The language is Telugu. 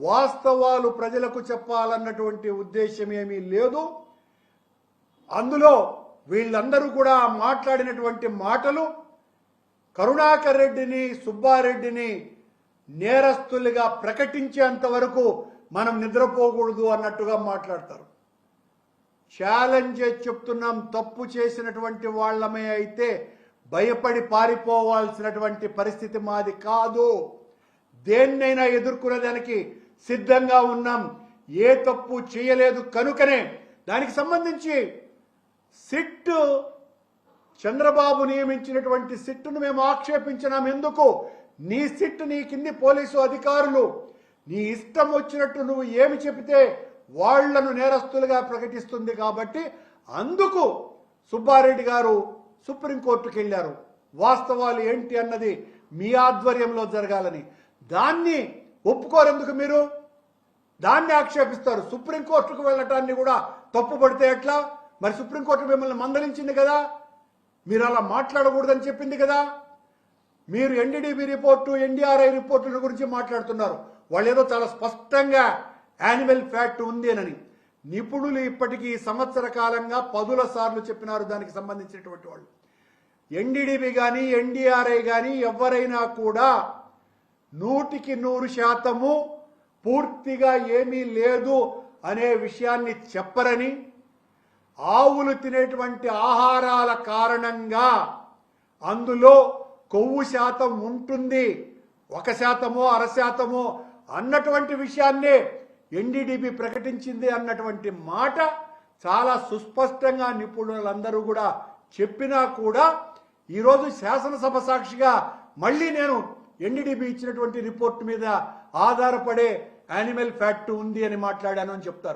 వాస్తవాలు ప్రజలకు చెప్పాలన్నటువంటి ఉద్దేశం ఏమీ లేదు. అందులో వీళ్ళందరూ కూడా మాట్లాడినటువంటి మాటలు కరుణాకర్ రెడ్డిని సుబ్బారెడ్డిని నేరస్తులుగా ప్రకటించేంత వరకు మనం నిద్రపోకూడదు అన్నట్టుగా మాట్లాడతారు. ఛాలెంజ్ చెప్తున్నాం, తప్పు చేసినటువంటి వాళ్ళమే అయితే భయపడి పారిపోవాల్సినటువంటి పరిస్థితి మాది కాదు. దేన్నైనా ఎదుర్కొనేదానికి సిద్ధంగా ఉన్నాం. ఏ తప్పు చేయలేదు కనుకనే దానికి సంబంధించి సిట్ చంద్రబాబు నియమించినటువంటి సిట్టును మేము ఆక్షేపించినాం. ఎందుకు? నీ సిట్, నీ కింది పోలీసు అధికారులు నీ ఇష్టం వచ్చినట్టు నువ్వు ఏమి చెబితే వాళ్లను నేరస్తులుగా ప్రకటిస్తుంది కాబట్టి అందుకు సుబ్బారెడ్డి గారు సుప్రీంకోర్టుకు వెళ్ళారు. వాస్తవాలు ఏంటి అన్నది మీ ఆధ్వర్యంలో జరగాలని. దాన్ని ఒప్పుకోరెందుకు మీరు? దాన్ని ఆక్షేపిస్తారు. సుప్రీంకోర్టుకు వెళ్ళటాన్ని కూడా తప్పుపడితే ఎట్లా? మరి సుప్రీంకోర్టు మిమ్మల్ని మందలించింది కదా, మీరు అలా మాట్లాడకూడదని చెప్పింది కదా. మీరు ఎన్డీడీబీ రిపోర్టు, ఎన్డీఆర్ఐ రిపోర్టుల గురించి మాట్లాడుతున్నారు. వాళ్ళు ఏదో చాలా స్పష్టంగా యానిమల్ ఫ్యాక్ట్ ఉంది అని నిపుణులు ఇప్పటికీ సంవత్సర కాలంగా పదుల సార్లు చెప్పినారు. దానికి సంబంధించినటువంటి వాళ్ళు ఎన్డీడీబీ కానీ ఎన్డీఆర్ఐ కానీ ఎవరైనా కూడా 100% పూర్తిగా ఏమీ లేదు అనే విషయాన్ని చెప్పరని, ఆవులు తినేటువంటి ఆహారాల కారణంగా అందులో కొవ్వు శాతం ఉంటుంది, 1% 1/2% అన్నటువంటి విషయాన్నే ఎన్డీడీబీ ప్రకటించింది అన్నటువంటి మాట చాలా సుస్పష్టంగా నిపుణులందరూ కూడా చెప్పినా కూడా ఈరోజు శాసనసభ సాక్షిగా మళ్ళీ నేను ఎన్డీడీబీ ఇచ్చినటువంటి రిపోర్టు మీద ఆధారపడే యానిమల్ ఫ్యాక్ట్ ఉంది అని మాట్లాడాను అని చెప్తారు.